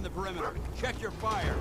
the perimeter. Check your fire.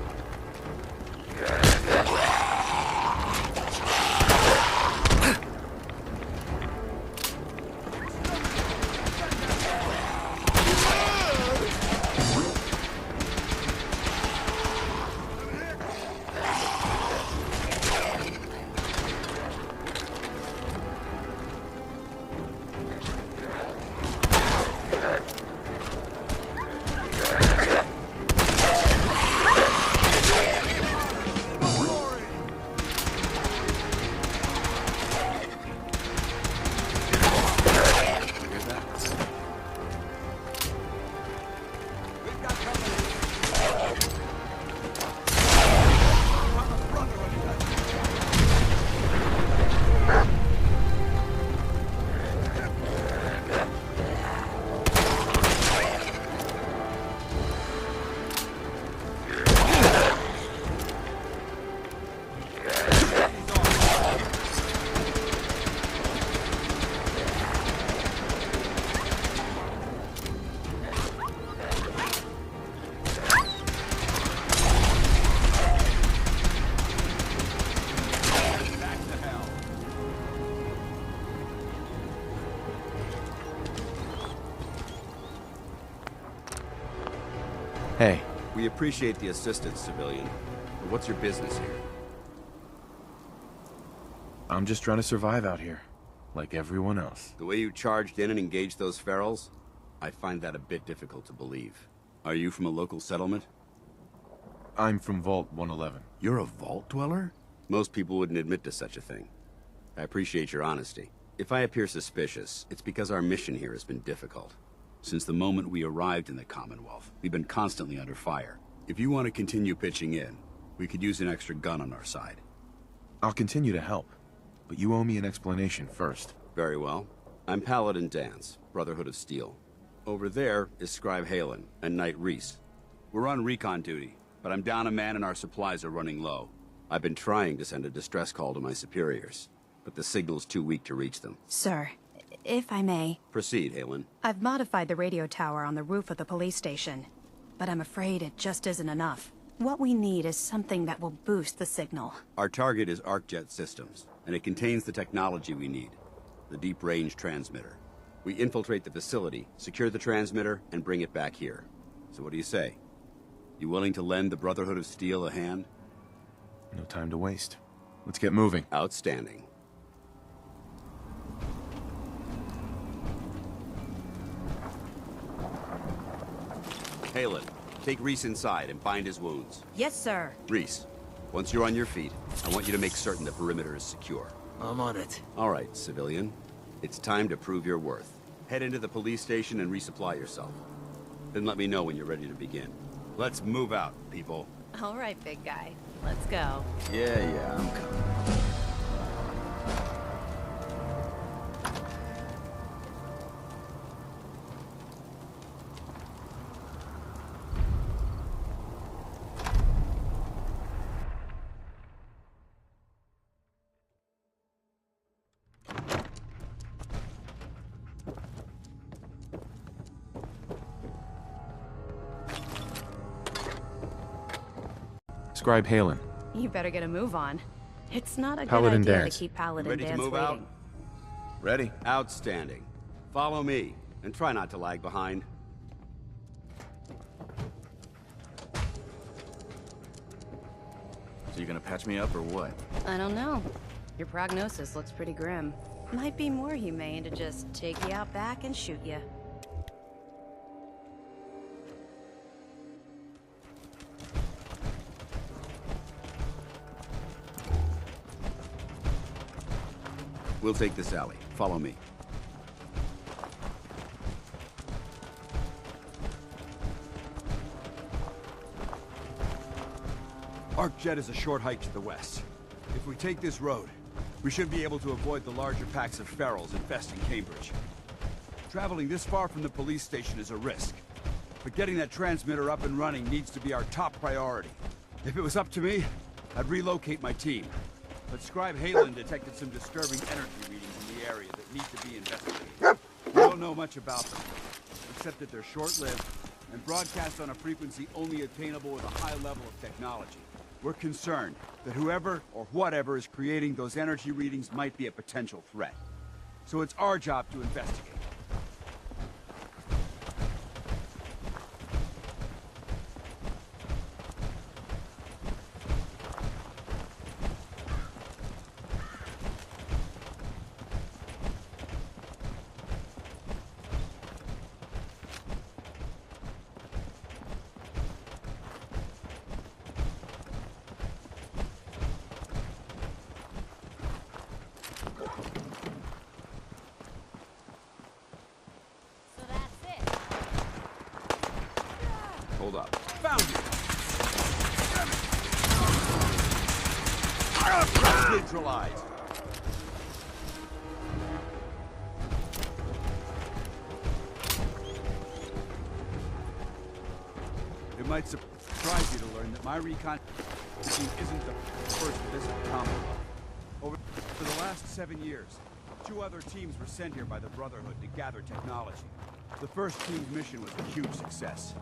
Hey. We appreciate the assistance, civilian. But what's your business here? I'm just trying to survive out here, like everyone else. The way you charged in and engaged those ferals, I find that a bit difficult to believe. Are you from a local settlement? I'm from Vault 111. You're a vault dweller? Most people wouldn't admit to such a thing. I appreciate your honesty. If I appear suspicious, it's because our mission here has been difficult. Since the moment we arrived in the Commonwealth, we've been constantly under fire. If you want to continue pitching in, we could use an extra gun on our side. I'll continue to help, but you owe me an explanation first. Very well. I'm Paladin Danse, Brotherhood of Steel. Over there is Scribe Halen and Knight Reese. We're on recon duty, but I'm down a man and our supplies are running low. I've been trying to send a distress call to my superiors, but the signal's too weak to reach them. Sir, if I may... Proceed, Halen. I've modified the radio tower on the roof of the police station, but I'm afraid it just isn't enough. What we need is something that will boost the signal. Our target is ArcJet Systems, and it contains the technology we need. The deep-range transmitter. We infiltrate the facility, secure the transmitter, and bring it back here. So what do you say? You willing to lend the Brotherhood of Steel a hand? No time to waste. Let's get moving. Outstanding. Halen, take Reese inside and bind his wounds. Yes, sir. Reese, once you're on your feet, I want you to make certain the perimeter is secure. I'm on it. All right, civilian. It's time to prove your worth. Head into the police station and resupply yourself. Then let me know when you're ready to begin. Let's move out, people. All right, big guy. Let's go. Yeah, I'm coming. Scribe Halen. You better get a move on. It's not a Paladin good idea Danse. to keep Paladin Ready to Danse move waiting. out? Ready? Outstanding. Follow me, and try not to lag behind. So you gonna patch me up or what? I don't know. Your prognosis looks pretty grim. Might be more humane to just take you out back and shoot you. We'll take this alley. Follow me. ArcJet is a short hike to the west. If we take this road, we should be able to avoid the larger packs of ferals infesting Cambridge. Traveling this far from the police station is a risk, but getting that transmitter up and running needs to be our top priority. If it was up to me, I'd relocate my team. But Scribe Halen detected some disturbing energy readings in the area that need to be investigated. We don't know much about them, except that they're short-lived and broadcast on a frequency only attainable with a high level of technology. We're concerned that whoever or whatever is creating those energy readings might be a potential threat. So it's our job to investigate. Hold up. Found you! Neutralized! It might surprise you to learn that my recon team isn't the first to visit the Commonwealth. For the last 7 years, 2 other teams were sent here by the Brotherhood to gather technology. The first team's mission was a huge success.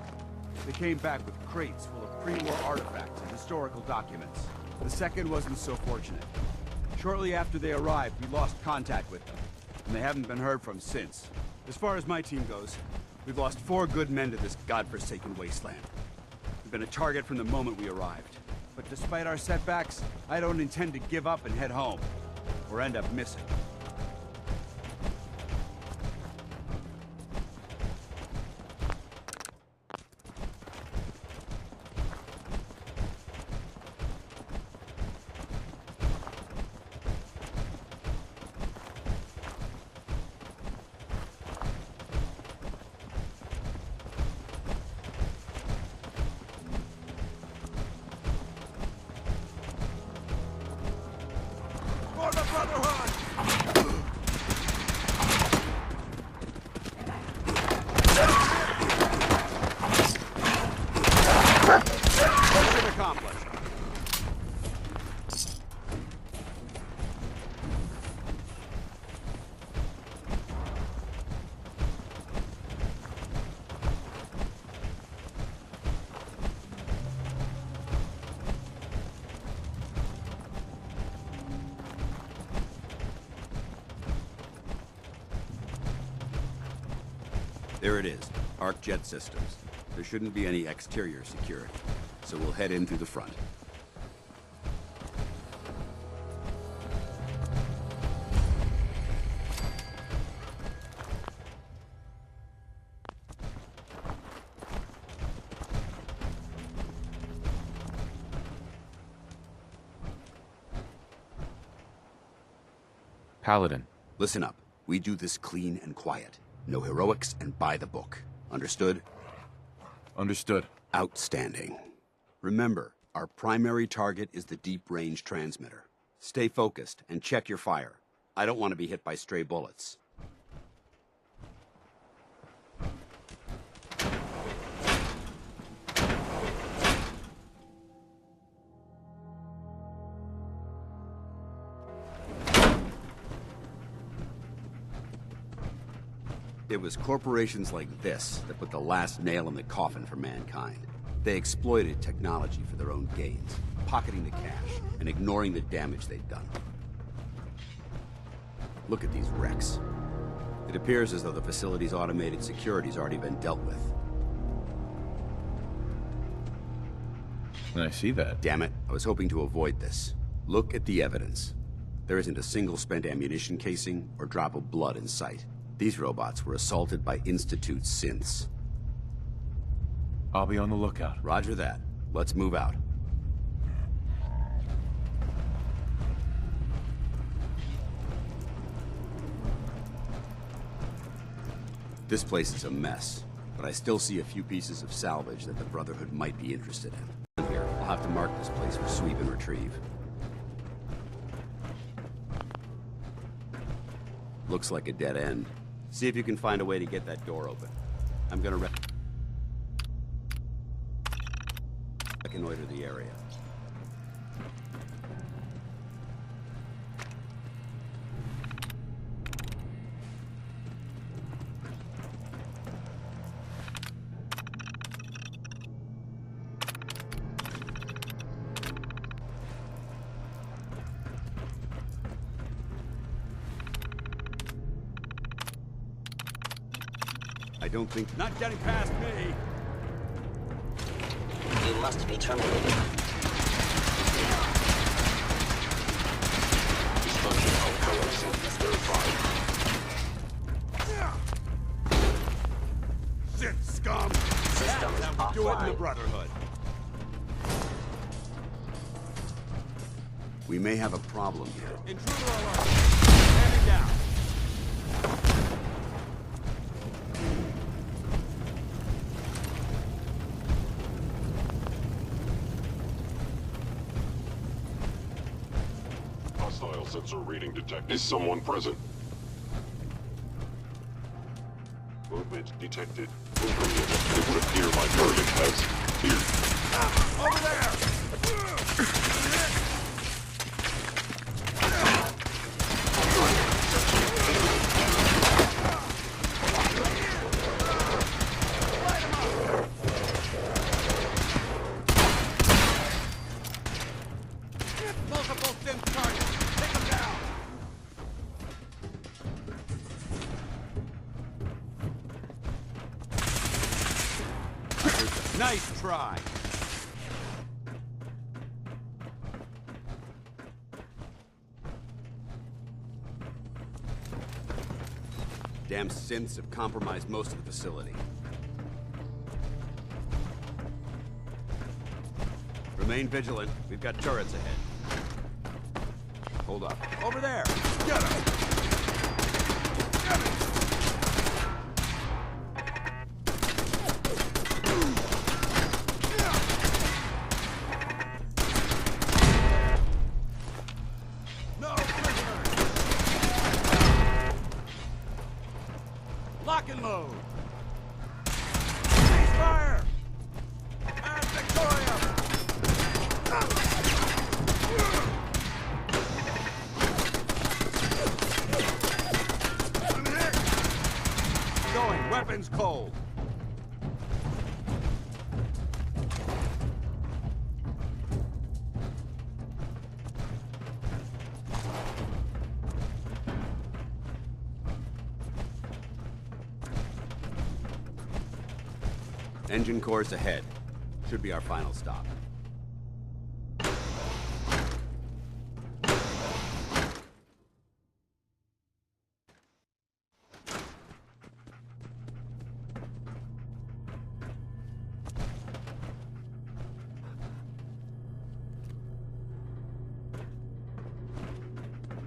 They came back with crates full of pre-war artifacts and historical documents. The second wasn't so fortunate. Shortly after they arrived, we lost contact with them, and they haven't been heard from since. As far as my team goes, we've lost 4 good men to this godforsaken wasteland. We've been a target from the moment we arrived. But despite our setbacks, I don't intend to give up and head home, or end up missing. For the Brotherhood! Mission accomplished. There it is, Arc Jet Systems. There shouldn't be any exterior security, so we'll head in through the front. Paladin. Listen up. We do this clean and quiet. No heroics and by the book. Understood? Understood. Outstanding. Remember, our primary target is the deep-range transmitter. Stay focused and check your fire. I don't want to be hit by stray bullets. It was corporations like this that put the last nail in the coffin for mankind. They exploited technology for their own gains, pocketing the cash and ignoring the damage they'd done. Look at these wrecks. It appears as though the facility's automated security's already been dealt with. I see that. Damn it, I was hoping to avoid this. Look at the evidence. There isn't a single spent ammunition casing or drop of blood in sight. These robots were assaulted by Institute synths. I'll be on the lookout. Roger that. Let's move out. This place is a mess, but I still see a few pieces of salvage that the Brotherhood might be interested in. Here, I'll have to mark this place for sweep and retrieve. Looks like a dead end. See if you can find a way to get that door open. I'm gonna reconnoiter the area. don't think... Not getting past me! You must be terminated. Shit, scum! Systems That's how we do it in the offline. Brotherhood. We may have a problem here. Intruder alert! Standing down! Hostile sensor reading detected. Is someone present? Movement detected. Movement. It would appear my target has cleared. Over there! Multiple dim targets! Take them down! Nice try! Damn synths have compromised most of the facility. Remain vigilant. We've got turrets ahead. Hold up. Over there! Get him! Get him! No prisoners! Lock and load! Ceasefire! And Victoria! Going, weapons cold. Engine course ahead. Should be our final stop.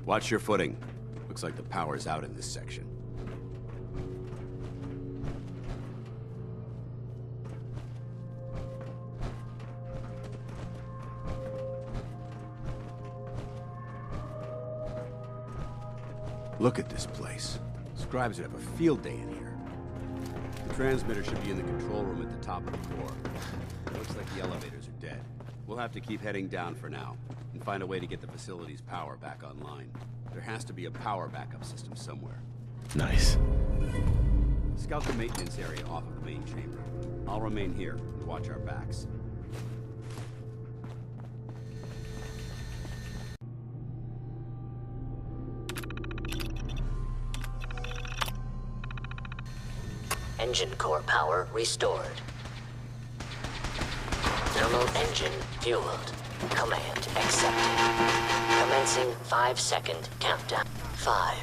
Watch your footing. Looks like the power's out in this section. Look at this place. Scribes would have a field day in here. The transmitter should be in the control room at the top of the floor. Looks like the elevators are dead. We'll have to keep heading down for now, and find a way to get the facility's power back online. There has to be a power backup system somewhere. Nice. Scout the maintenance area off of the main chamber. I'll remain here and watch our backs. Engine core power restored. Thermal engine fueled. Command accepted. Commencing 5-second countdown. 5.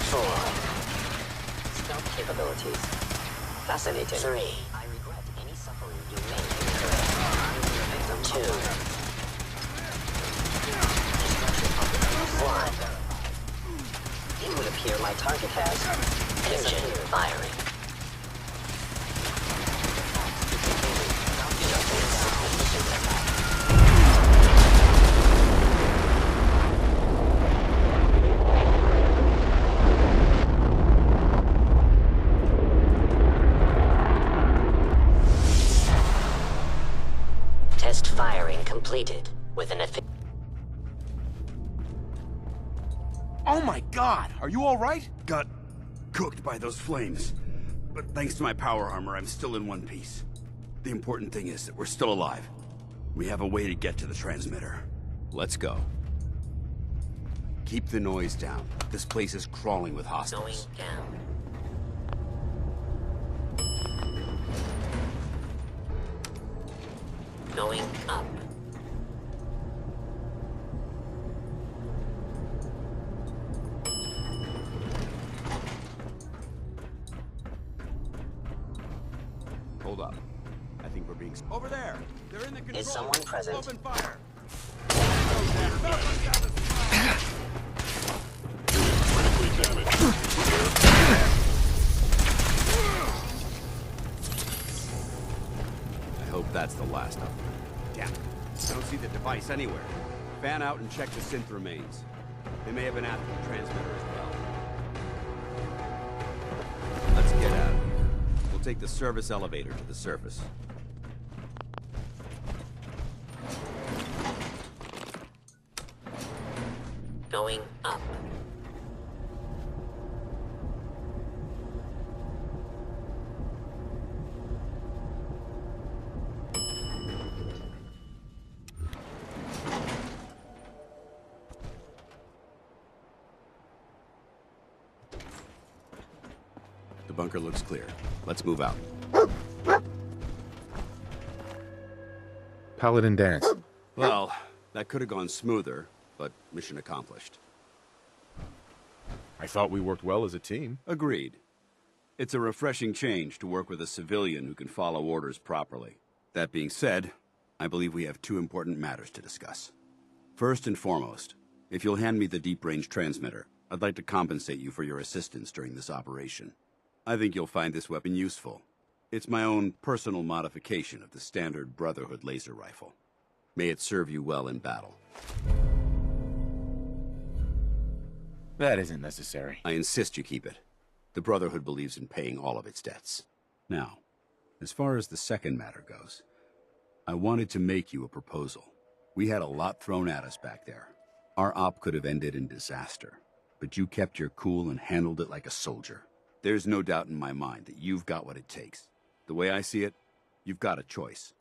4. Stealth capabilities. Fascinating. 3. I regret any suffering you may incur. 2. Destruction of 1. It would appear my target has engine firing. Test firing completed with an efficient. Oh my god! Are you alright? Got cooked by those flames. But thanks to my power armor, I'm still in one piece. The important thing is that we're still alive. We have a way to get to the transmitter. Let's go. Keep the noise down. This place is crawling with Going hostiles. down. Going up. Hold up. I think we're being... Over there! They're in the control. Is someone present? Open fire! Critically damaged. I hope that's the last of them. Damn it. I don't see the device anywhere. Fan out and check the synth remains. They may have an active transmitter as well. Let's get out of here. We'll take the service elevator to the surface. Going up. The bunker looks clear. Let's move out. Paladin dance. Well, that could have gone smoother, but mission accomplished. I thought we worked well as a team. Agreed. It's a refreshing change to work with a civilian who can follow orders properly. That being said, I believe we have two important matters to discuss. First and foremost, if you'll hand me the deep-range transmitter, I'd like to compensate you for your assistance during this operation. I think you'll find this weapon useful. It's my own personal modification of the standard Brotherhood laser rifle. May it serve you well in battle. That isn't necessary. I insist you keep it. The Brotherhood believes in paying all of its debts. Now, as far as the second matter goes, I wanted to make you a proposal. We had a lot thrown at us back there. Our op could have ended in disaster, but you kept your cool and handled it like a soldier. There's no doubt in my mind that you've got what it takes. The way I see it, you've got a choice.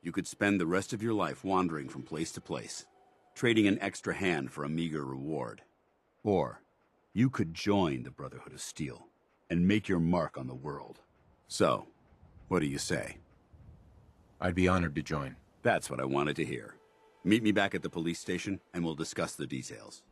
You could spend the rest of your life wandering from place to place, trading an extra hand for a meager reward. Or you could join the Brotherhood of Steel and make your mark on the world. So, what do you say? I'd be honored to join. That's what I wanted to hear. Meet me back at the police station and we'll discuss the details.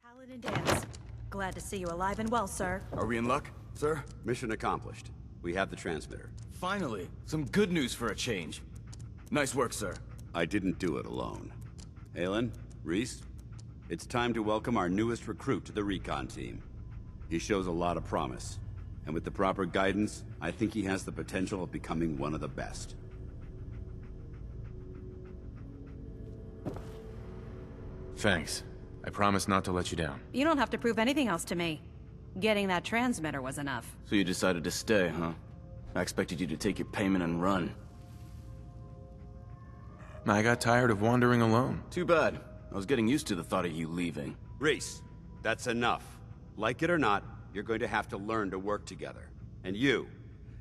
Paladin dance. Glad to see you alive and well, sir. Are we in luck, sir? Mission accomplished. We have the transmitter. Finally, some good news for a change. Nice work, sir. I didn't do it alone. Aylin, Reese, it's time to welcome our newest recruit to the recon team. He shows a lot of promise, and with the proper guidance, I think he has the potential of becoming one of the best. Thanks. I promise not to let you down. You don't have to prove anything else to me. Getting that transmitter was enough. So you decided to stay, huh? I expected you to take your payment and run. I got tired of wandering alone. Too bad. I was getting used to the thought of you leaving. Reese, that's enough. Like it or not, you're going to have to learn to work together. And you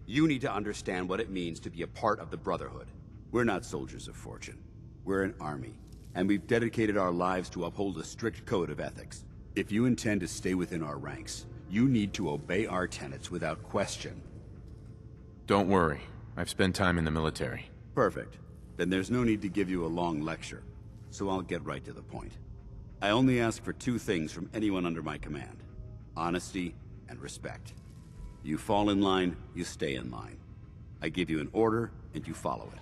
need to understand what it means to be a part of the Brotherhood. We're not soldiers of fortune. We're an army. And we've dedicated our lives to uphold a strict code of ethics. If you intend to stay within our ranks, you need to obey our tenets without question. Don't worry. I've spent time in the military. Perfect. Then there's no need to give you a long lecture. So I'll get right to the point. I only ask for two things from anyone under my command: honesty and respect. You fall in line, you stay in line. I give you an order, and you follow it.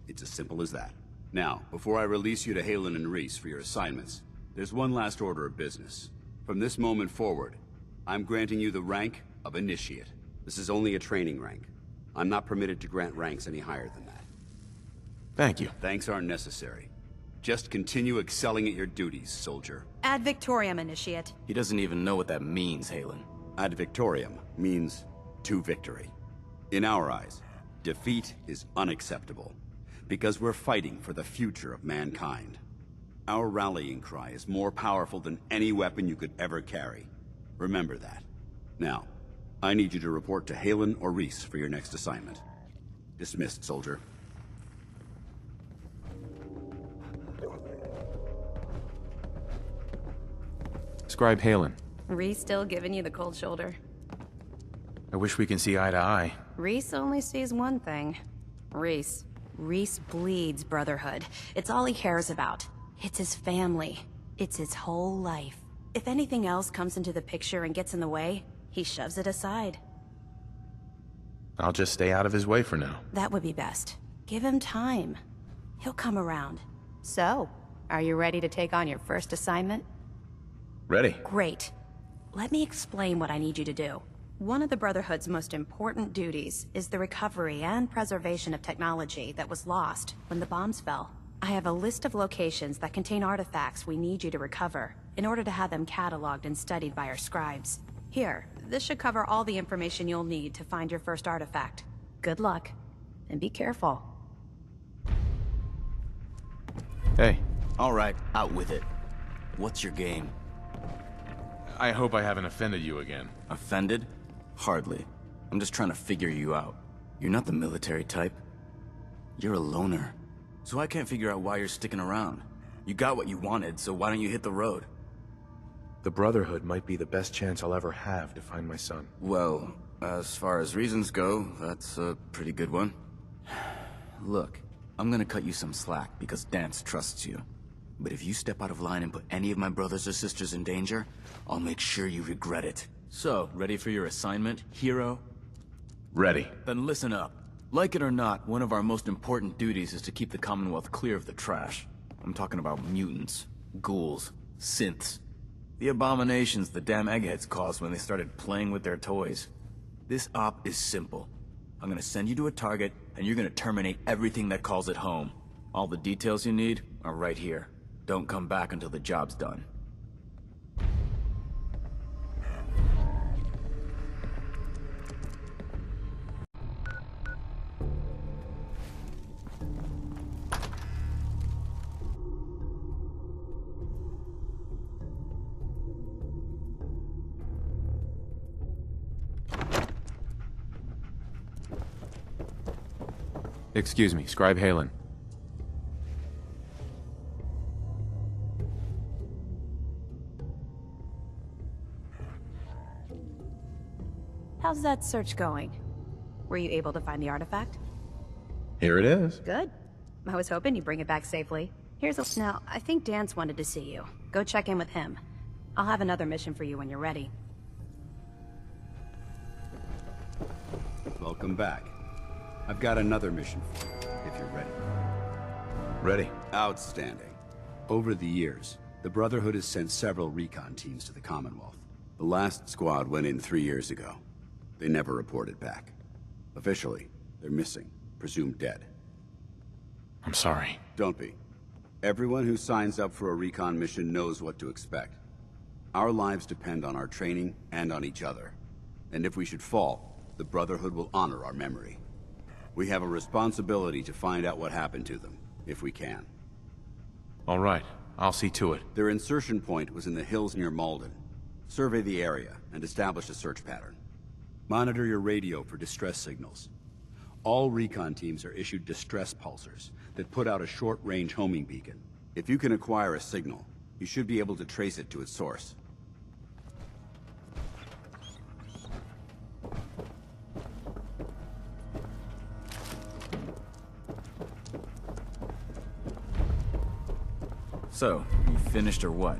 It's as simple as that. Now, before I release you to Halen and Reese for your assignments, there's one last order of business. From this moment forward, I'm granting you the rank of Initiate. This is only a training rank. I'm not permitted to grant ranks any higher than that. Thank you. Thanks aren't necessary. Just continue excelling at your duties, soldier. Ad Victoriam, Initiate. He doesn't even know what that means, Halen. Ad Victoriam means to victory. In our eyes, defeat is unacceptable, because we're fighting for the future of mankind. Our rallying cry is more powerful than any weapon you could ever carry. Remember that. Now, I need you to report to Halen or Reese for your next assignment. Dismissed, soldier. Scribe Halen. Reese still giving you the cold shoulder? I wish we can see eye to eye. Reese only sees one thing. Reese bleeds brotherhood. It's all he cares about. It's his family. It's his whole life. If anything else comes into the picture and gets in the way, he shoves it aside. I'll just stay out of his way for now. That would be best. Give him time. He'll come around. So, are you ready to take on your first assignment? Ready. Great. Let me explain what I need you to do. One of the Brotherhood's most important duties is the recovery and preservation of technology that was lost when the bombs fell. I have a list of locations that contain artifacts we need you to recover in order to have them cataloged and studied by our scribes. Here, this should cover all the information you'll need to find your first artifact. Good luck, and be careful. Hey, All right, out with it. What's your game? I hope I haven't offended you again. Offended? Hardly. I'm just trying to figure you out. You're not the military type. You're a loner. So I can't figure out why you're sticking around. You got what you wanted, so why don't you hit the road? The Brotherhood might be the best chance I'll ever have to find my son. Well, as far as reasons go, that's a pretty good one. Look, I'm gonna cut you some slack because Danse trusts you. But if you step out of line and put any of my brothers or sisters in danger, I'll make sure you regret it. So, ready for your assignment, hero? Ready. Then listen up. Like it or not, one of our most important duties is to keep the Commonwealth clear of the trash. I'm talking about mutants, ghouls, synths. The abominations the damn eggheads caused when they started playing with their toys. This op is simple. I'm gonna send you to a target, and you're gonna terminate everything that calls it home. All the details you need are right here. Don't come back until the job's done. Excuse me, Scribe Halen. How's that search going? Were you able to find the artifact? Here it is. Good. I was hoping you'd bring it back safely. Now, I think Danse wanted to see you. Go check in with him. I'll have another mission for you when you're ready. Welcome back. I've got another mission for you, if you're ready. Ready. Outstanding. Over the years, the Brotherhood has sent several recon teams to the Commonwealth. The last squad went in 3 years ago. They never reported back. Officially, they're missing, presumed dead. I'm sorry. Don't be. Everyone who signs up for a recon mission knows what to expect. Our lives depend on our training and on each other. And if we should fall, the Brotherhood will honor our memory. We have a responsibility to find out what happened to them, if we can. All right, I'll see to it. Their insertion point was in the hills near Malden. Survey the area and establish a search pattern. Monitor your radio for distress signals. All recon teams are issued distress pulsers that put out a short-range homing beacon. If you can acquire a signal, you should be able to trace it to its source. So, you finished or what?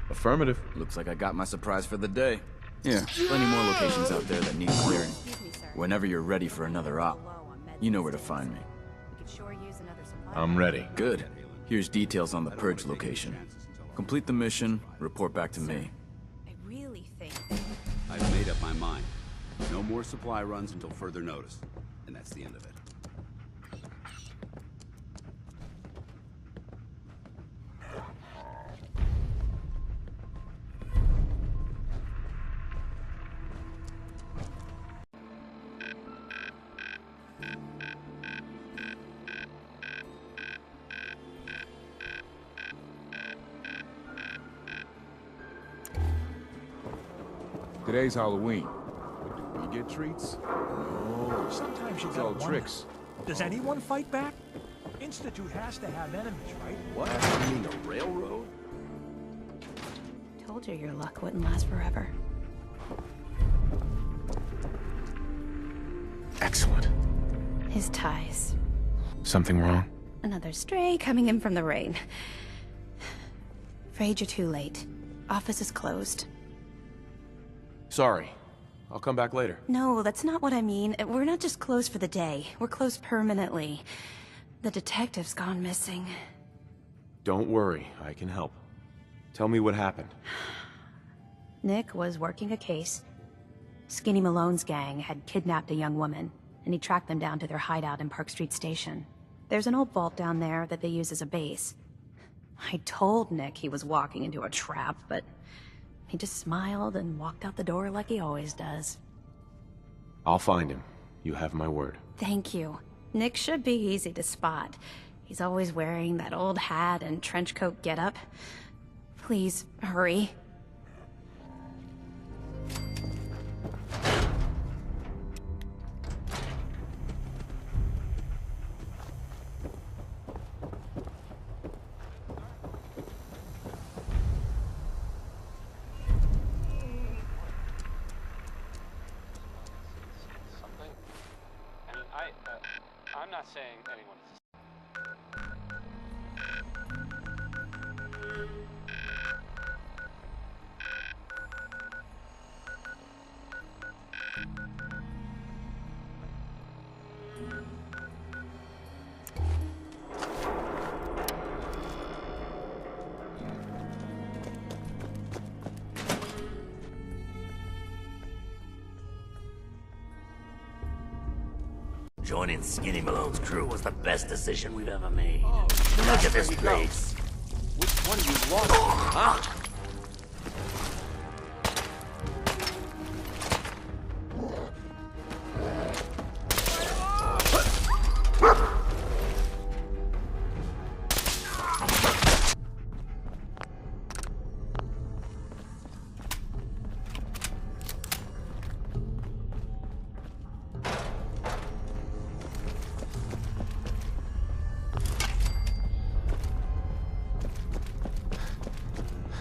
Affirmative. Looks like I got my surprise for the day. Yeah, plenty more locations out there that need clearing. Excuse me, sir. Whenever you're ready for another op, you know where to find me. We could sure use another supply. I'm ready. Good. Here's details on the purge location. Complete the mission, report back to me. I really think... I've made up my mind. No more supply runs until further notice. And that's the end of it. Today's Halloween. But do we get treats? No, Sometimes you it's gotta all wonder, tricks. does anyone fight back? Institute has to have enemies, right? What? You mean the railroad? Told you your luck wouldn't last forever. Excellent. His ties. Something wrong? Another stray coming in from the rain. Afraid you're too late. Office is closed. Sorry. I'll come back later. No, that's not what I mean. We're not just closed for the day. We're closed permanently. The detective's gone missing. Don't worry, I can help. Tell me what happened. Nick was working a case. Skinny Malone's gang had kidnapped a young woman, and he tracked them down to their hideout in Park Street Station. There's an old vault down there that they use as a base. I told Nick he was walking into a trap, but he just smiled and walked out the door like he always does. I'll find him. You have my word. Thank you. Nick should be easy to spot. He's always wearing that old hat and trench coat getup. Please, hurry. Something. I mean, I'm not saying anyone is. Joining Skinny Malone's crew was the best decision we've ever made. Look at this place. Which one you lost? Huh?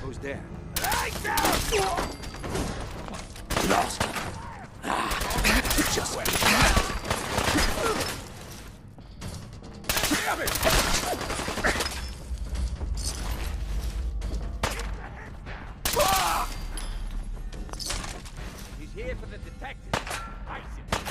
Who's there? Lost. Just He's here for the detective. I see.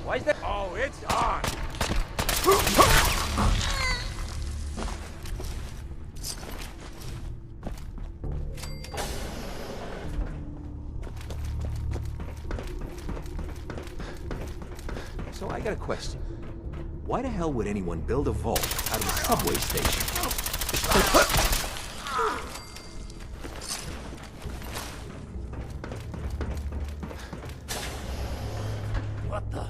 Why is that? Oh, it's on. So I got a question. Why the hell would anyone build a vault out of a subway station? What the?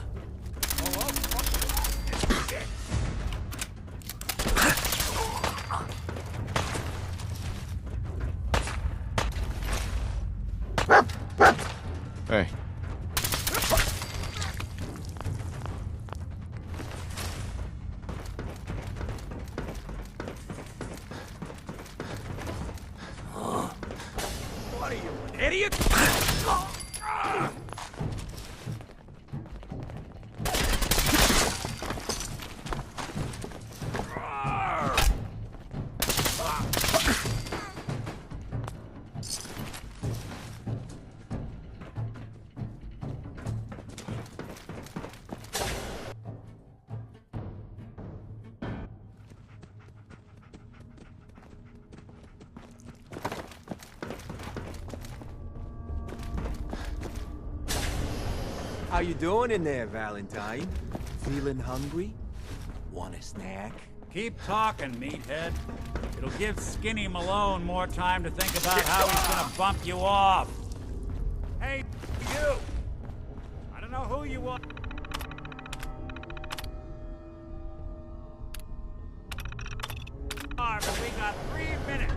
Hey. What are you, an idiot? How you doing in there, Valentine? Feeling hungry? Want a snack? Keep talking, meathead. It'll give Skinny Malone more time to think about how he's gonna bump you off. Hey, you! I don't know who you are. But we got 3 minutes.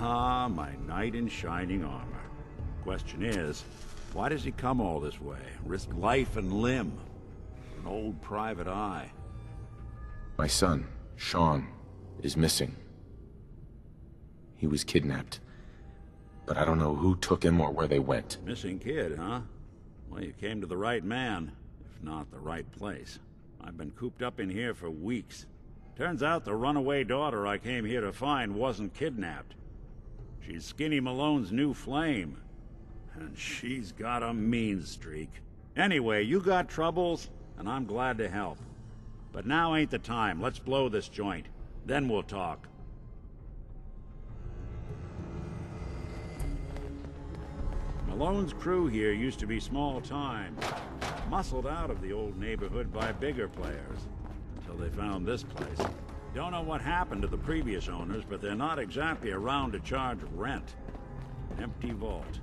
Ah, my knight in shining armor. Question is, why does he come all this way? Risk life and limb? An old private eye. My son, Sean, is missing. He was kidnapped. But I don't know who took him or where they went. Missing kid, huh? Well, you came to the right man, if not the right place. I've been cooped up in here for weeks. Turns out the runaway daughter I came here to find wasn't kidnapped. She's Skinny Malone's new flame. And she's got a mean streak. Anyway, you got troubles, and I'm glad to help. But now ain't the time. Let's blow this joint. Then we'll talk. Malone's crew here used to be small time. Muscled out of the old neighborhood by bigger players. Until they found this place. Don't know what happened to the previous owners, but they're not exactly around to charge rent. Empty vault.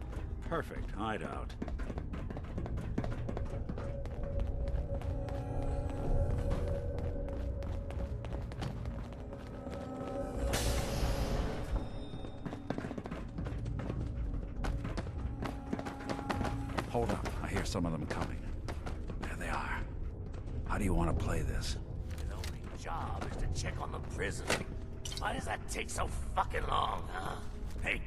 Perfect hideout. Hold up. I hear some of them coming. There they are. How do you want to play this? His only job is to check on the prison. Why does that take so fucking long, huh? Hey!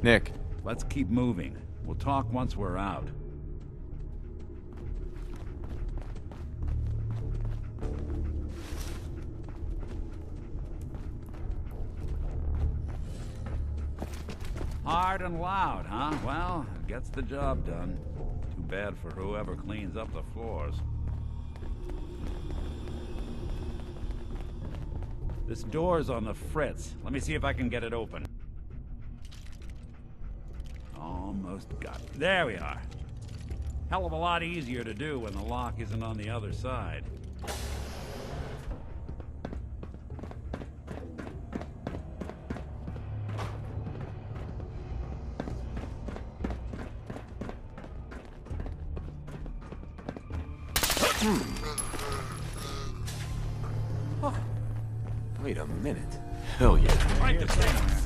Nick. Let's keep moving. We'll talk once we're out. Hard and loud, huh? Well, it gets the job done. Too bad for whoever cleans up the floors. This door's on the fritz. Let me see if I can get it open. Almost got it. There we are. Hell of a lot easier to do when the lock isn't on the other side. Oh, wait a minute. Hell yeah. Right to somewhere.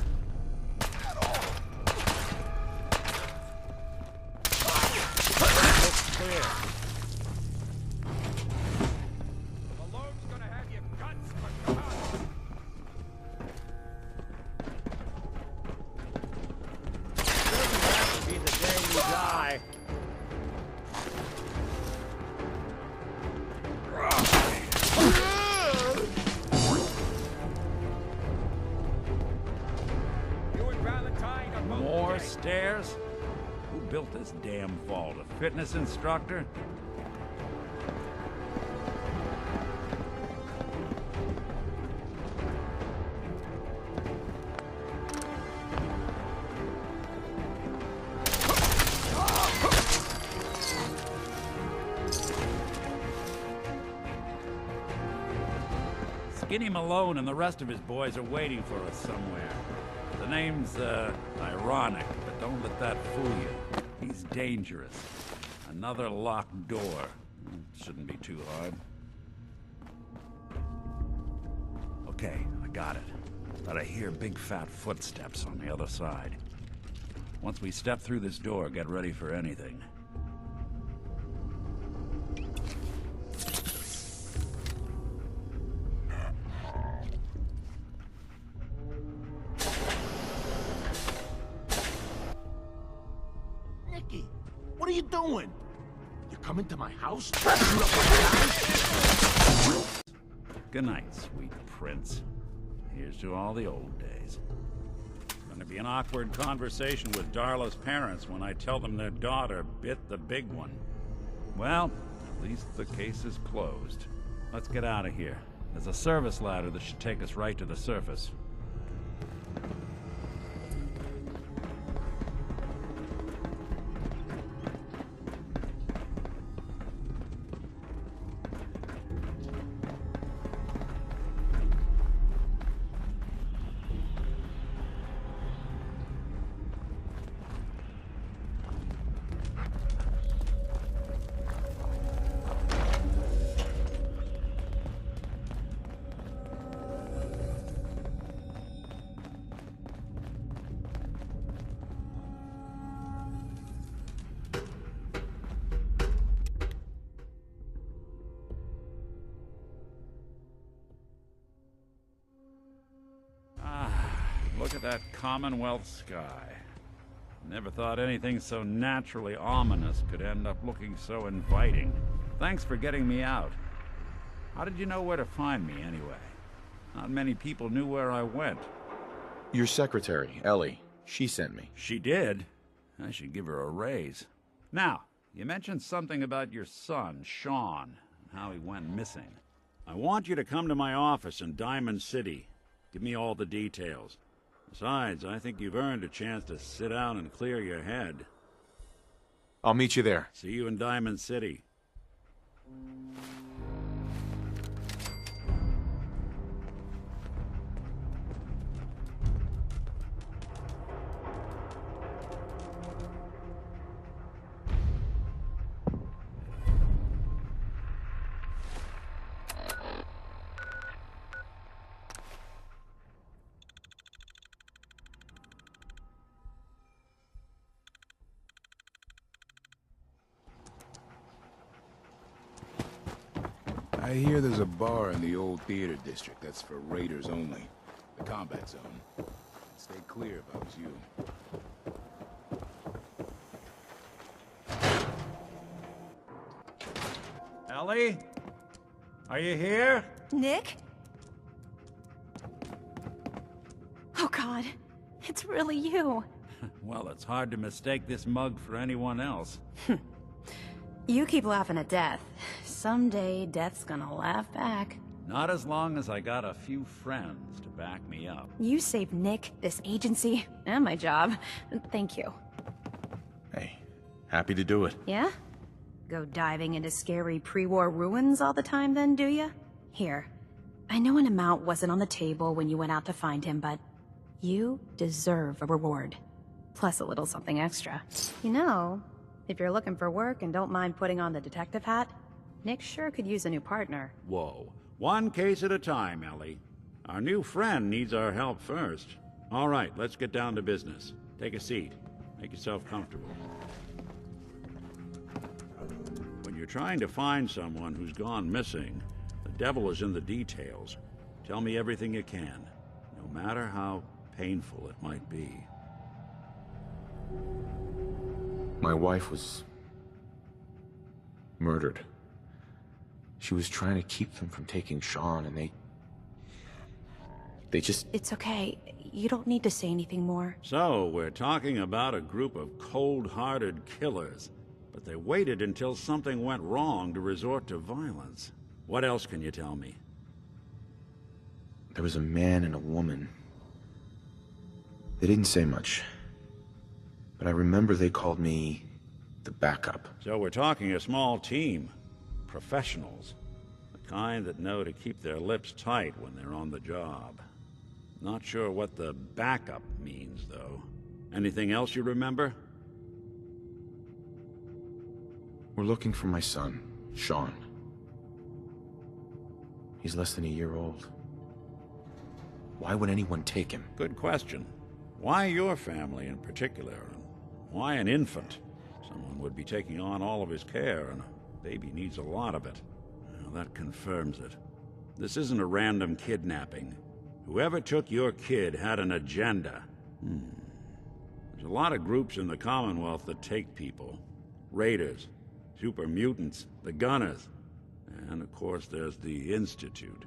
Looks clear. Malone's gonna have your guts for God. built this damn vault? A fitness instructor? Skinny Malone and the rest of his boys are waiting for us somewhere. The name's, ironic, but don't let that fool you. He's dangerous. Another locked door. Shouldn't be too hard. Okay, I got it. But I hear big fat footsteps on the other side. Once we step through this door, get ready for anything. What are you doing? You're coming to my house? Good night, sweet prince. Here's to all the old days. Gonna be an awkward conversation with Darla's parents when I tell them their daughter bit the big one. Well, at least the case is closed. Let's get out of here. There's a service ladder that should take us right to the surface. Look at that Commonwealth sky. Never thought anything so naturally ominous could end up looking so inviting. Thanks for getting me out. How did you know where to find me, anyway? Not many people knew where I went. Your secretary, Ellie. She sent me. She did? I should give her a raise. Now, you mentioned something about your son, Sean, and how he went missing. I want you to come to my office in Diamond City. Give me all the details. Besides, I think you've earned a chance to sit down and clear your head. I'll meet you there. See you in Diamond City. I hear there's a bar in the old theater district that's for raiders only. The combat zone. Stay clear if I was you. Ellie? Are you here? Nick? Oh God, it's really you. Well, it's hard to mistake this mug for anyone else. You keep laughing at death. Someday, death's gonna laugh back. Not as long as I got a few friends to back me up. You saved Nick, this agency, and my job. Thank you. Hey, happy to do it. Yeah? Go diving into scary pre-war ruins all the time then, do ya? Here, I know an amount wasn't on the table when you went out to find him, but you deserve a reward. Plus a little something extra. You know, if you're looking for work and don't mind putting on the detective hat, Nick sure could use a new partner. Whoa. One case at a time, Ellie. Our new friend needs our help first. All right, let's get down to business. Take a seat. Make yourself comfortable. When you're trying to find someone who's gone missing, the devil is in the details. Tell me everything you can, no matter how painful it might be. My wife was murdered. She was trying to keep them from taking Sean, and they just... It's okay. You don't need to say anything more. So, we're talking about a group of cold-hearted killers. But they waited until something went wrong to resort to violence. What else can you tell me? There was a man and a woman. They didn't say much. But I remember they called me the backup. So we're talking a small team. Professionals. The kind that know to keep their lips tight when they're on the job. Not sure what the backup means, though. Anything else you remember? We're looking for my son, Sean. He's less than a year old. Why would anyone take him? Good question. Why your family in particular? And why an infant? Someone would be taking on all of his care, and a baby needs a lot of it. Well, that confirms it. This isn't a random kidnapping. Whoever took your kid had an agenda. There's a lot of groups in the Commonwealth that take people. Raiders, super mutants, the Gunners, and of course there's the Institute.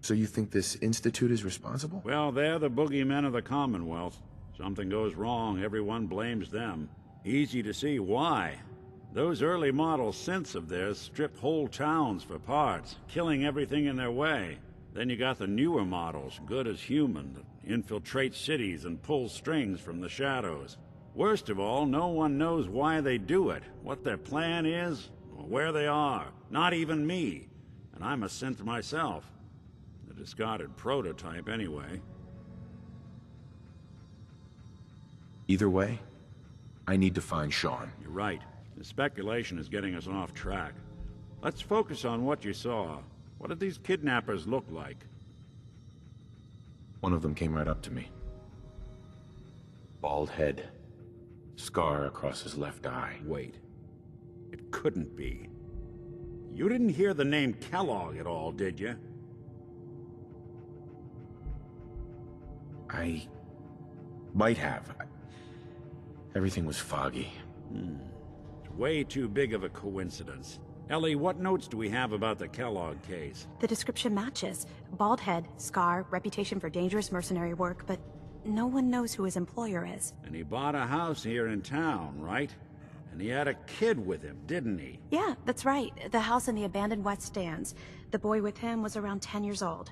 So you think this Institute is responsible? Well, they're the boogeymen of the Commonwealth. Something goes wrong, everyone blames them. Easy to see why. Those early model synths of theirs strip whole towns for parts, killing everything in their way. Then you got the newer models, good as human, that infiltrate cities and pull strings from the shadows. Worst of all, no one knows why they do it, what their plan is, or where they are. Not even me. And I'm a synth myself. The discarded prototype, anyway. Either way, I need to find Sean. You're right. The speculation is getting us off track. Let's focus on what you saw. What did these kidnappers look like? One of them came right up to me. Bald head. Scar across his left eye. Wait. It couldn't be. You didn't hear the name Kellogg at all, did you? I might have. Everything was foggy. It's way too big of a coincidence. Ellie, what notes do we have about the Kellogg case? The description matches. Bald head, scar, reputation for dangerous mercenary work, but no one knows who his employer is. And he bought a house here in town, right? And he had a kid with him, didn't he? Yeah, that's right. The house in the abandoned West Stands. The boy with him was around 10 years old.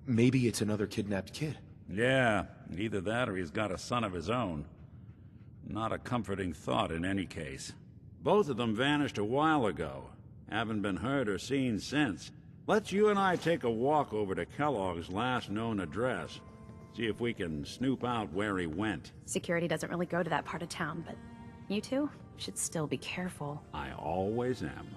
Maybe it's another kidnapped kid. Yeah, either that or he's got a son of his own. Not a comforting thought in any case. Both of them vanished a while ago. Haven't been heard or seen since. Let's you and I take a walk over to Kellogg's last known address. See if we can snoop out where he went. Security doesn't really go to that part of town, but you two should still be careful. I always am.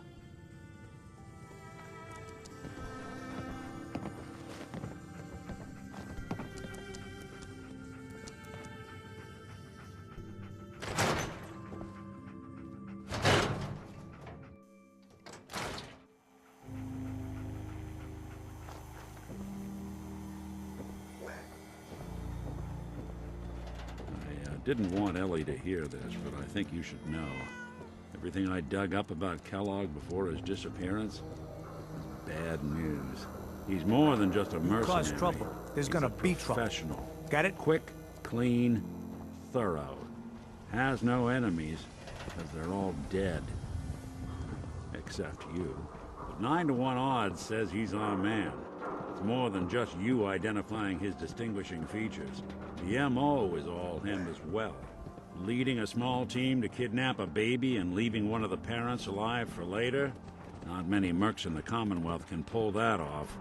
Didn't want Ellie to hear this, but I think you should know. Everything I dug up about Kellogg before his disappearance was bad news. He's more than just a mercenary. Cause trouble. There's gonna be trouble. Professional. Got it? Quick, clean, thorough. Has no enemies, because they're all dead. Except you. But 9 to 1 odds says he's our man. It's more than just you identifying his distinguishing features. The M.O. is all him as well. Leading a small team to kidnap a baby and leaving one of the parents alive for later? Not many mercs in the Commonwealth can pull that off.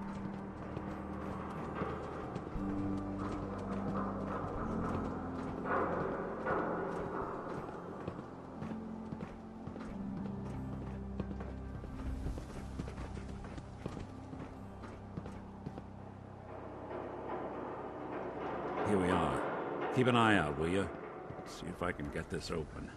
Here we are. Keep an eye out, will you? See if I can get this open.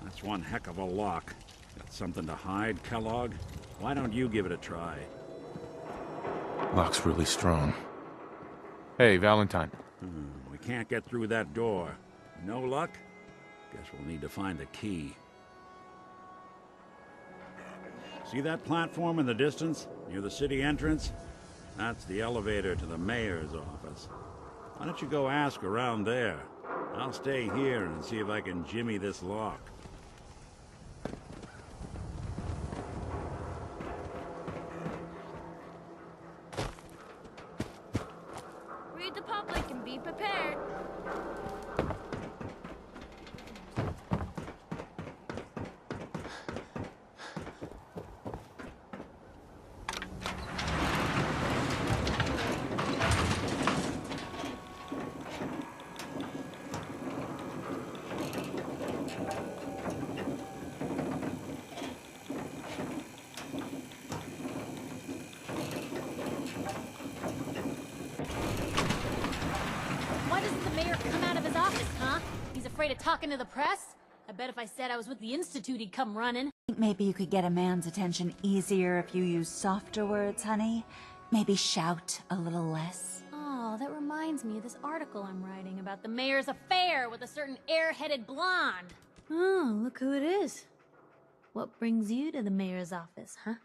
That's one heck of a lock. Got something to hide, Kellogg? Why don't you give it a try? Lock's really strong. Hey, Valentine. We can't get through that door. No luck? Guess we'll need to find the key. See that platform in the distance, near the city entrance? That's the elevator to the mayor's office. Why don't you go ask around there? I'll stay here and see if I can jimmy this lock. Read the public and be prepared. Afraid of talking to the press? I bet if I said I was with the Institute, he'd come running. I think maybe you could get a man's attention easier if you use softer words, honey. Maybe shout a little less. Oh, that reminds me of this article I'm writing about the mayor's affair with a certain airheaded blonde. Oh, look who it is. What brings you to the mayor's office, huh?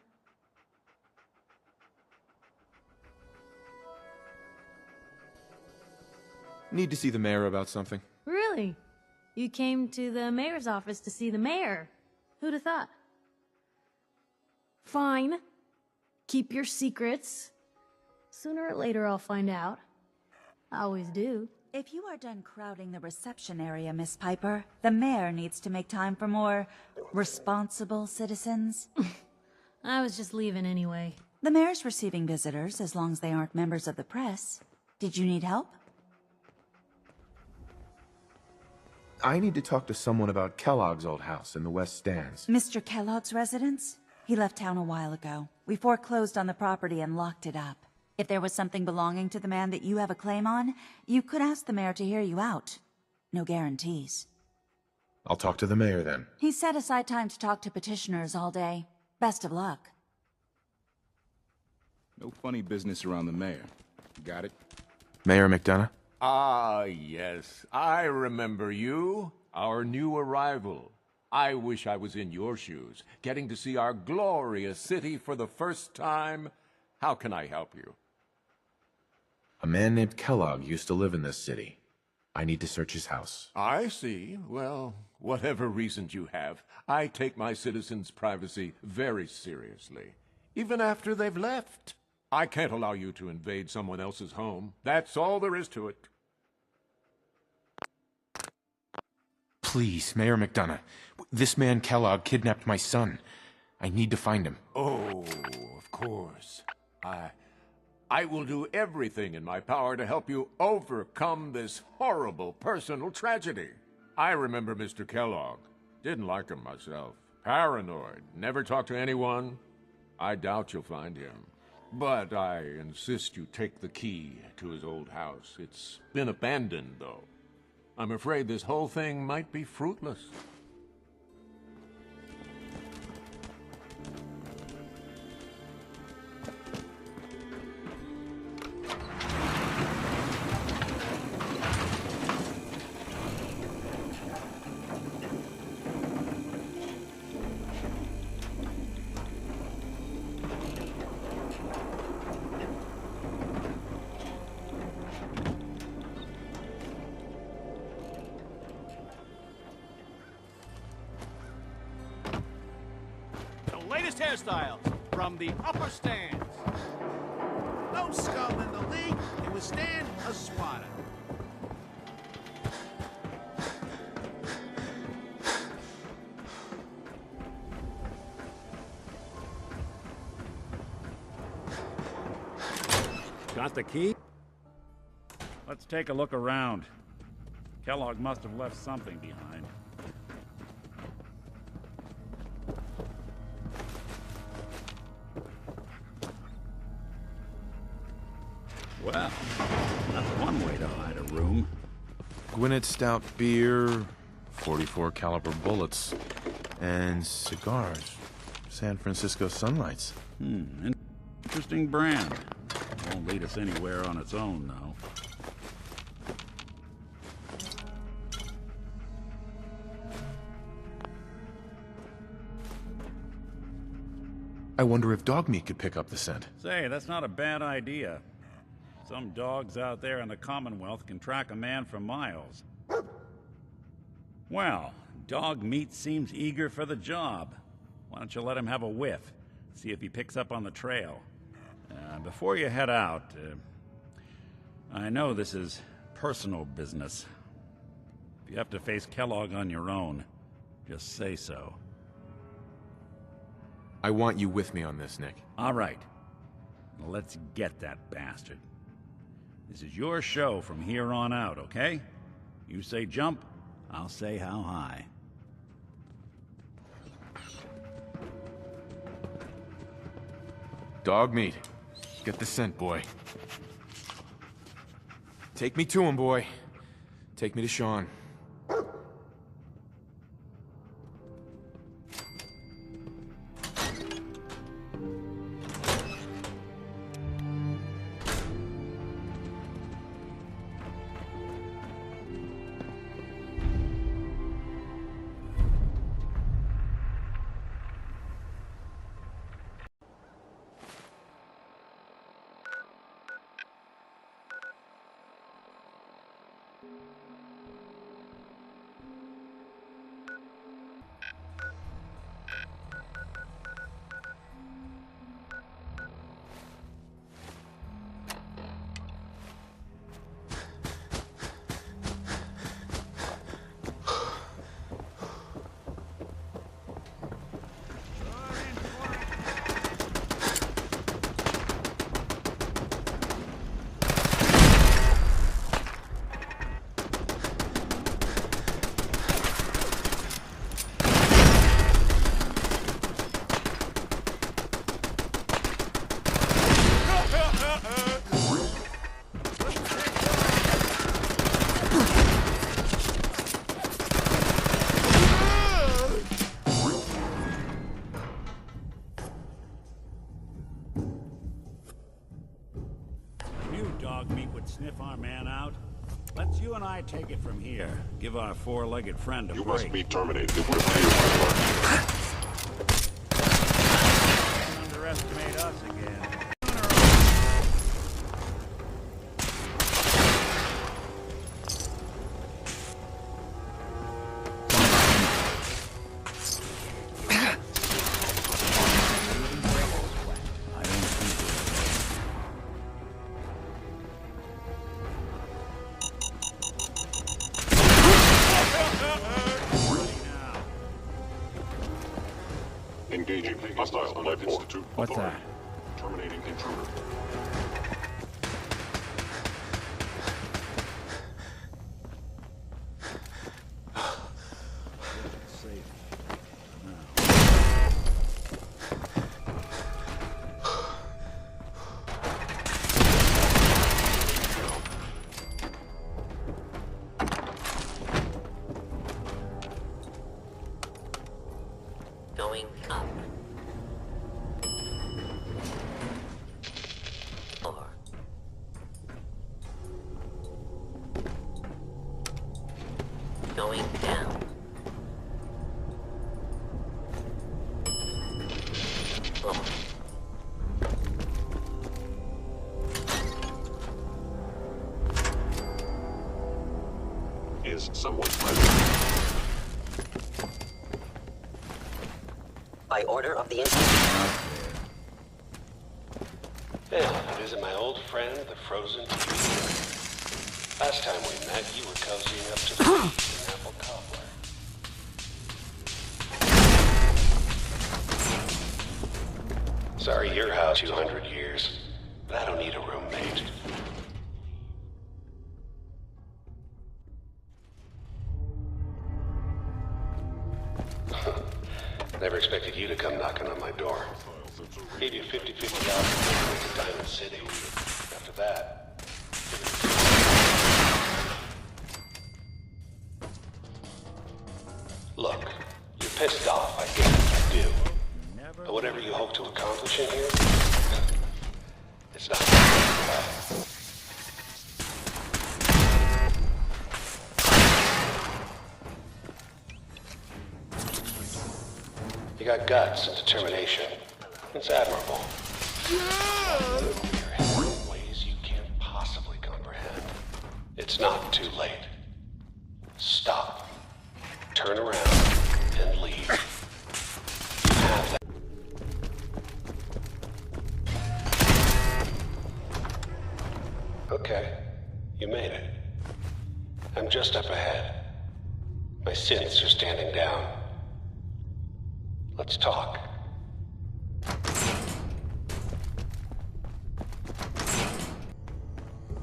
Need to see the mayor about something. Really? You came to the mayor's office to see the mayor. Who'd have thought? Fine. Keep your secrets. Sooner or later I'll find out. I always do. If you are done crowding the reception area, Miss Piper, the mayor needs to make time for more responsible citizens. I was just leaving anyway. The mayor's receiving visitors as long as they aren't members of the press. Did you need help? I need to talk to someone about Kellogg's old house in the West Stands. Mr. Kellogg's residence? He left town a while ago. We foreclosed on the property and locked it up. If there was something belonging to the man that you have a claim on, you could ask the mayor to hear you out. No guarantees. I'll talk to the mayor then. He set aside time to talk to petitioners all day. Best of luck. No funny business around the mayor. Got it? Mayor McDonough? Ah, yes. I remember you. Our new arrival. I wish I was in your shoes, getting to see our glorious city for the first time. How can I help you? A man named Kellogg used to live in this city. I need to search his house. I see. Well, whatever reasons you have, I take my citizens' privacy very seriously. Even after they've left. I can't allow you to invade someone else's home. That's all there is to it. Please, Mayor McDonough. This man Kellogg kidnapped my son. I need to find him. Oh, of course. I will do everything in my power to help you overcome this horrible personal tragedy. I remember Mr. Kellogg. Didn't like him myself. Paranoid. Never talked to anyone. I doubt you'll find him. But I insist you take the key to his old house. It's been abandoned, though. I'm afraid this whole thing might be fruitless. Hairstyles from the upper stands. No scum in the league can withstand a swatter. Got the key? Let's take a look around. Kellogg must have left something behind. Well, that's one way to hide a room. Gwinnett Stout beer, 44 caliber bullets, and cigars. San Francisco Sunlights. Interesting brand. Won't lead us anywhere on its own, though. I wonder if dog meat could pick up the scent. Say, that's not a bad idea. Some dogs out there in the Commonwealth can track a man for miles. Well, dog meat seems eager for the job. Why don't you let him have a whiff? See if he picks up on the trail. Before you head out, I know this is personal business. If you have to face Kellogg on your own, just say so. I want you with me on this, Nick. All right. Let's get that bastard. This is your show from here on out, okay? You say jump, I'll say how high. Dog meat. Get the scent, boy. Take me to him, boy. Take me to Sean. Sniff our man out. Let's you and I take it from here. Give our four-legged friend a break. You must be terminated. It would appear my Don't underestimate us again. Engaging hostile life institute. What's authority. that? Terminating intruder. Going up. 4. Going down. 4. Is someone present? By order of the Institute. Yeah, visit my old friend, the Frozen TV. Last time we met, you were cozying up to the beach in apple cobbler. Sorry, your house 200 years, but I don't need a roommate. Never expected you to come knocking on my door. Gave you 50-50 odds to Diamond City. After that... Look, you're pissed off, I get it, you do. But whatever you hope to accomplish in here, it's not gonna be You got guts and determination. It's admirable. Your head in ways you can't possibly comprehend. It's not too late. Stop. Turn around and leave. You have that. Okay, you made it. I'm just up ahead. My synths are standing down. Let's talk.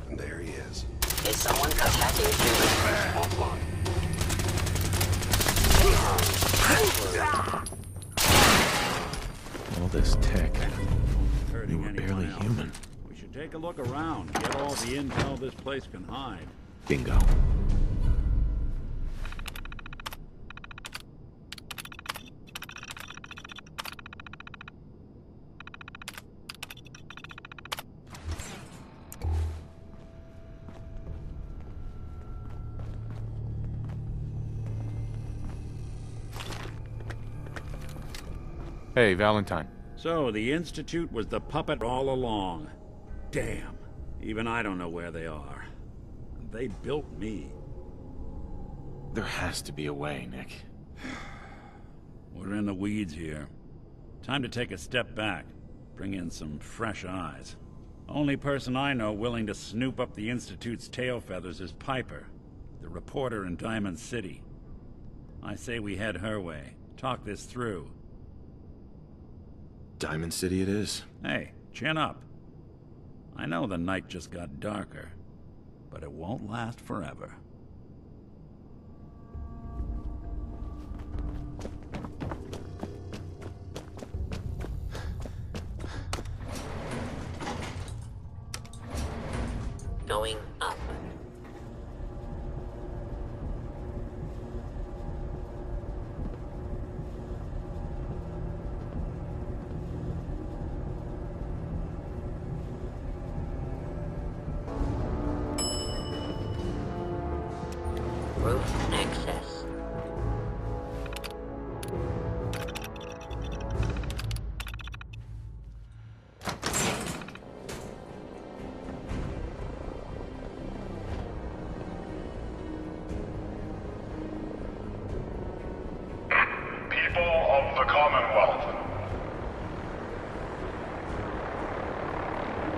And there he is. Is someone attacking humans? All this tech. Hurting You were anyone barely else. human. We should take a look around, get all the intel this place can hide. Bingo. Hey, Valentine. So, the Institute was the puppet all along. Damn. Even I don't know where they are. They built me. There has to be a way, Nick. We're in the weeds here. Time to take a step back. Bring in some fresh eyes. Only person I know willing to snoop up the Institute's tail feathers is Piper, the reporter in Diamond City. I say we head her way. Talk this through. Diamond City it is. Hey, chin up. I know the night just got darker, but it won't last forever. Going up. Route access. People of the Commonwealth,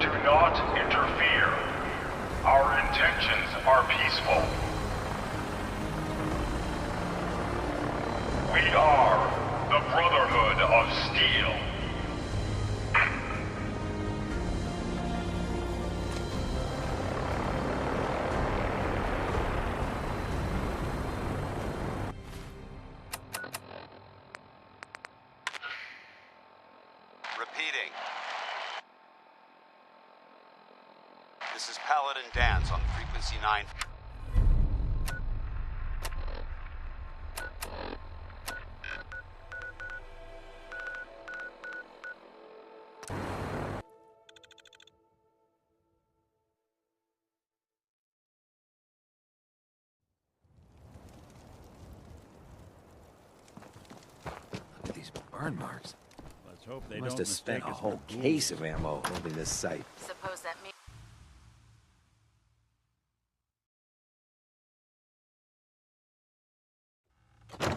do not interfere. Our intentions are peaceful. We are the Brotherhood of Steel. Repeating. This is Paladin Dance on frequency 9. Look at these burn marks. Let's hope they Must don't have spent a mistake us whole for case of ammo holding this site. Suppose that means...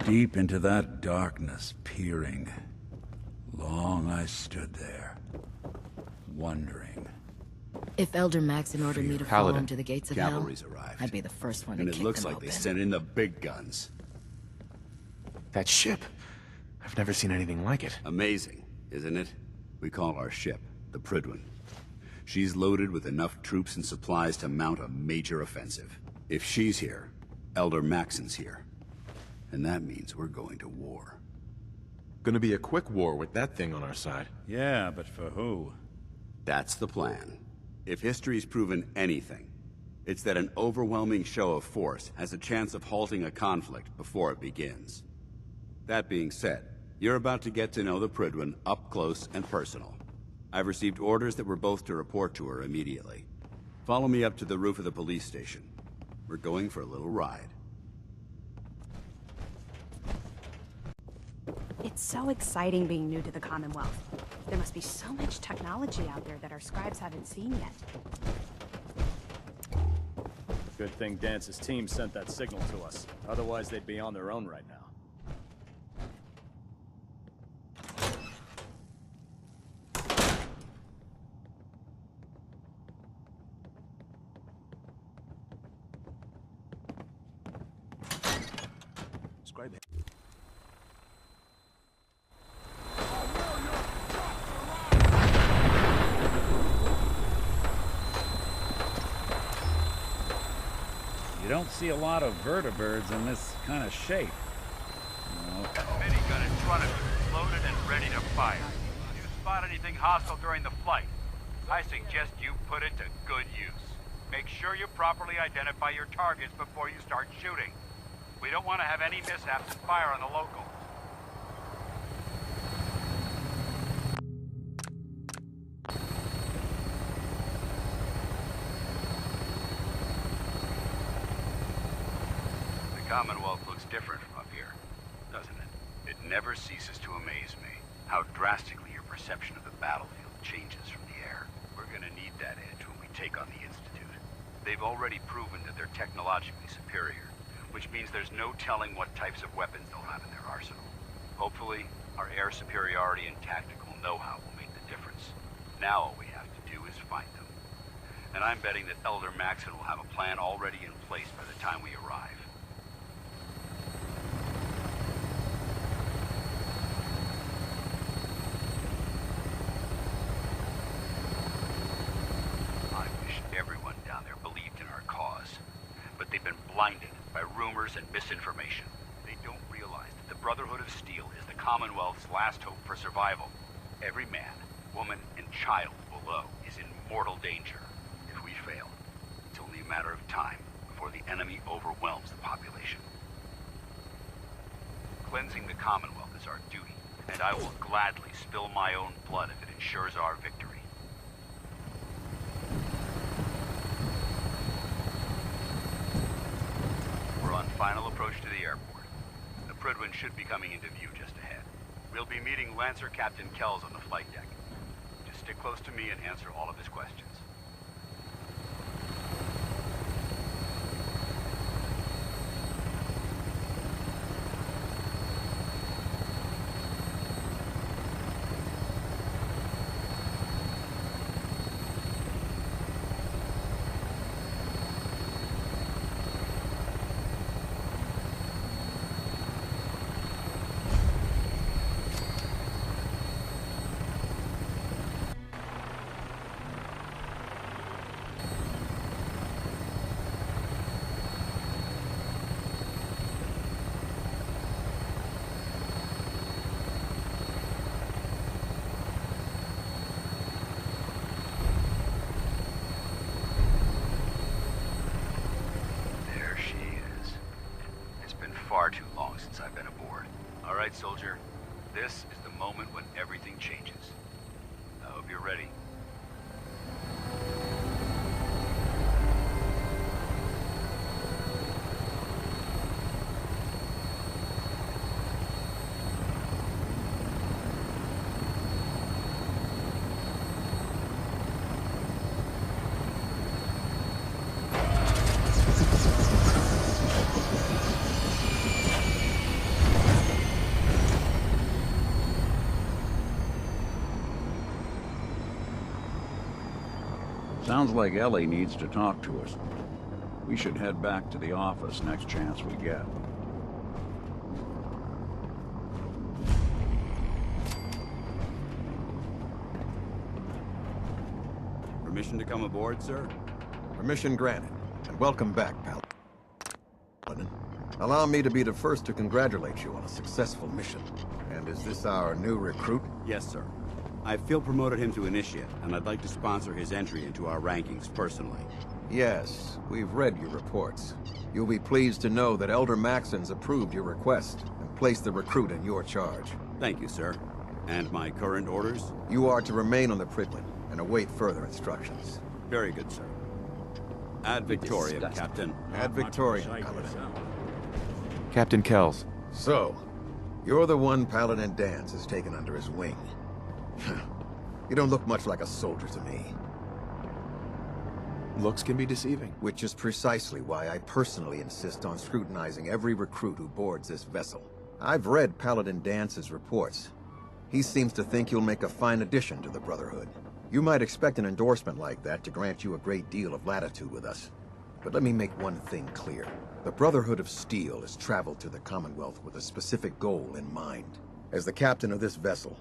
Deep into that darkness, peering. Long I stood there, wondering. If Elder Maxon ordered me to follow Paladin. him to the gates of Cavalry's hell, arrived. I'd be the first one And to it kick looks them like open. they sent in the big guns. That ship. I've never seen anything like it. Amazing, isn't it? We call our ship the Prydwen. She's loaded with enough troops and supplies to mount a major offensive. If she's here, Elder Maxon's here. And that means we're going to war. Gonna be a quick war with that thing on our side. Yeah, but for who? That's the plan. If history's proven anything, it's that an overwhelming show of force has a chance of halting a conflict before it begins. That being said, you're about to get to know the Prydwen up close and personal. I've received orders that we're both to report to her immediately. Follow me up to the roof of the police station. We're going for a little ride. It's so exciting being new to the Commonwealth. There must be so much technology out there that our scribes haven't seen yet. Good thing Dance's team sent that signal to us. Otherwise, they'd be on their own right now. Scribe. You don't see a lot of vertibirds in this kind of shape. No. Minigun in front of you, loaded and ready to fire. If you spot anything hostile during the flight, I suggest you put it to good use. Make sure you properly identify your targets before you start shooting. We don't want to have any mishaps and fire on the local. The Commonwealth looks different from up here, doesn't it? It never ceases to amaze me how drastically your perception of the battlefield changes from the air. We're gonna need that edge when we take on the Institute. They've already proven that they're technologically superior, which means there's no telling what types of weapons they'll have in their arsenal. Hopefully, our air superiority and tactical know-how will make the difference. Now all we have to do is find them. And I'm betting that Elder Maxon will have a plan already in place by the time we arrive. I wish everyone down there believed in our cause, but they've been blinded by rumors and misinformation. They don't realize that the Brotherhood of Steel is the Commonwealth's last hope for survival. Every man, woman, and child below is in mortal danger. If we fail, it's only a matter of time before the enemy overwhelms the population. Cleansing the Commonwealth is our duty, and I will gladly spill my own blood if it ensures our victory. We're on final approach to the airport. The Prydwen should be coming into view just ahead. We'll be meeting Lancer Captain Kells on the flight deck. Just stick close to me and answer all of his questions. Far too long since I've been aboard. All right, soldier. This is the moment when everything changes. I hope you're ready. Sounds like Ellie needs to talk to us. We should head back to the office next chance we get. Permission to come aboard, sir? Permission granted, and welcome back, Paladin. Allow me to be the first to congratulate you on a successful mission. And is this our new recruit? Yes, sir. I feel promoted him to initiate, and I'd like to sponsor his entry into our rankings personally. Yes, we've read your reports. You'll be pleased to know that Elder Maxon's approved your request and placed the recruit in your charge. Thank you, sir. And my current orders? You are to remain on the Prydwen and await further instructions. Very good, sir. Ad Victoriam, Captain. Ad Victoriam, Paladin. Captain Kells. So, you're the one Paladin Danse has taken under his wing. You don't look much like a soldier to me. Looks can be deceiving. Which is precisely why I personally insist on scrutinizing every recruit who boards this vessel. I've read Paladin Dance's reports. He seems to think you'll make a fine addition to the Brotherhood. You might expect an endorsement like that to grant you a great deal of latitude with us. But let me make one thing clear. The Brotherhood of Steel has traveled to the Commonwealth with a specific goal in mind. As the captain of this vessel,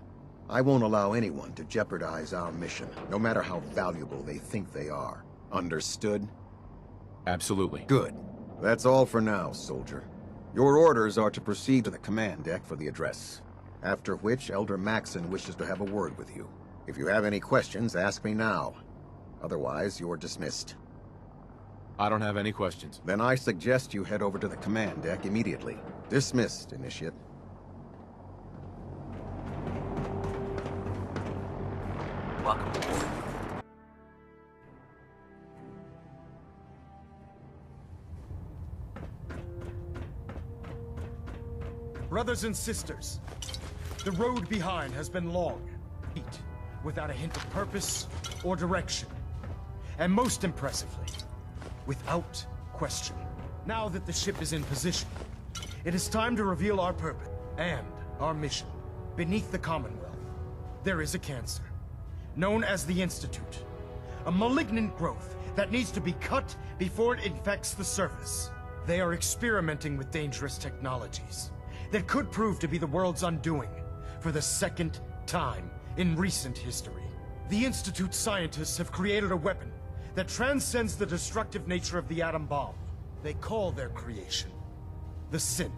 I won't allow anyone to jeopardize our mission, no matter how valuable they think they are. Understood? Absolutely. Good. That's all for now, soldier. Your orders are to proceed to the command deck for the address. After which, Elder Maxon wishes to have a word with you. If you have any questions, ask me now. Otherwise, you're dismissed. I don't have any questions. Then I suggest you head over to the command deck immediately. Dismissed, Initiate. Welcome aboard. Brothers and sisters, the road behind has been long, without a hint of purpose or direction. And most impressively, without question. Now that the ship is in position, it is time to reveal our purpose and our mission. Beneath the Commonwealth, there is a cancer, known as the Institute. A malignant growth that needs to be cut before it infects the surface. They are experimenting with dangerous technologies that could prove to be the world's undoing for the second time in recent history. The Institute's scientists have created a weapon that transcends the destructive nature of the atom bomb. They call their creation the Synth,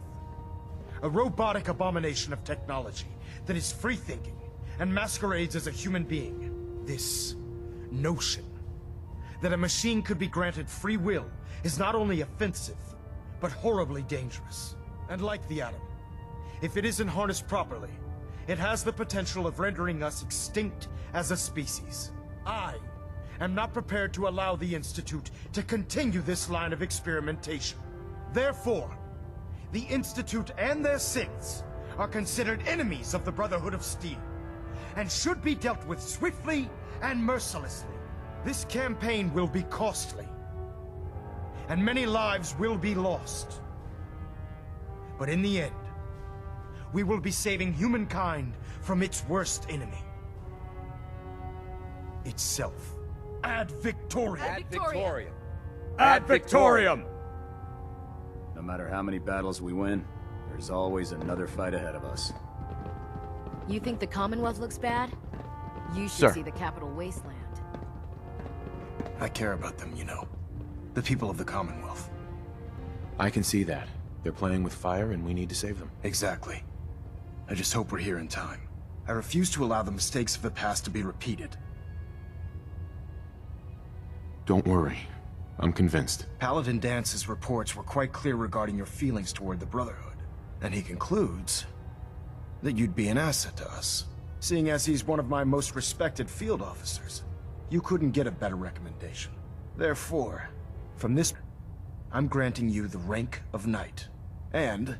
a robotic abomination of technology that is free-thinking and masquerades as a human being. This notion that a machine could be granted free will is not only offensive, but horribly dangerous. And like the atom, if it isn't harnessed properly, it has the potential of rendering us extinct as a species. I am not prepared to allow the Institute to continue this line of experimentation. Therefore, the Institute and their synths are considered enemies of the Brotherhood of Steel, and should be dealt with swiftly and mercilessly. This campaign will be costly, and many lives will be lost. But in the end, we will be saving humankind from its worst enemy. Itself. Ad Victoriam! Ad Victoriam! Ad Victoriam! No matter how many battles we win, there's always another fight ahead of us. You think the Commonwealth looks bad? You should Sir. see the capital wasteland. I care about them, you know. The people of the Commonwealth. I can see that. They're playing with fire and we need to save them. Exactly. I just hope we're here in time. I refuse to allow the mistakes of the past to be repeated. Don't worry. I'm convinced. Paladin Dance's reports were quite clear regarding your feelings toward the Brotherhood. And he concludes that you'd be an asset to us. Seeing as he's one of my most respected field officers, you couldn't get a better recommendation. Therefore, from this, I'm granting you the rank of Knight. And,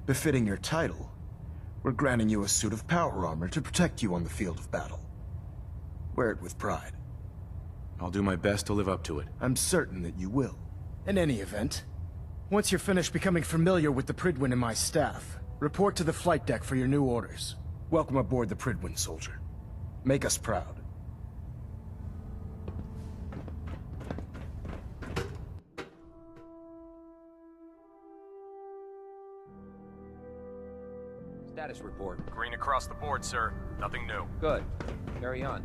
befitting your title, we're granting you a suit of power armor to protect you on the field of battle. Wear it with pride. I'll do my best to live up to it. I'm certain that you will. In any event, once you're finished becoming familiar with the Pridwin and my staff, report to the flight deck for your new orders. Welcome aboard the Pridwin, soldier. Make us proud. Status report. Green across the board, sir. Nothing new. Good. Carry on.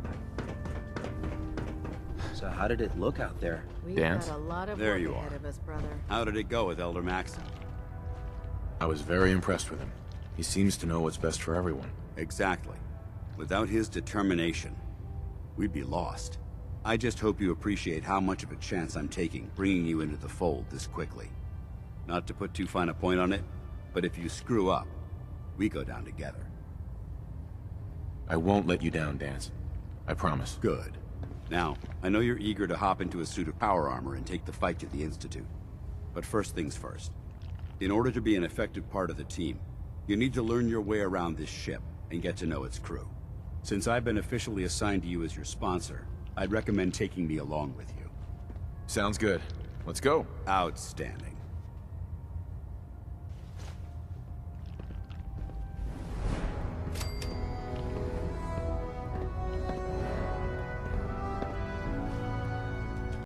So how did it look out there? We've Dance? got a lot of There work you ahead are. of us, brother. How did it go with Elder Maxon? I was very impressed with him. He seems to know what's best for everyone. Exactly. Without his determination, we'd be lost. I just hope you appreciate how much of a chance I'm taking bringing you into the fold this quickly. Not to put too fine a point on it, but if you screw up, we go down together. I won't let you down, Dance. I promise. Good. Now, I know you're eager to hop into a suit of power armor and take the fight to the Institute. But first things first. In order to be an effective part of the team, you need to learn your way around this ship and get to know its crew. Since I've been officially assigned to you as your sponsor, I'd recommend taking me along with you. Sounds good. Let's go. Outstanding.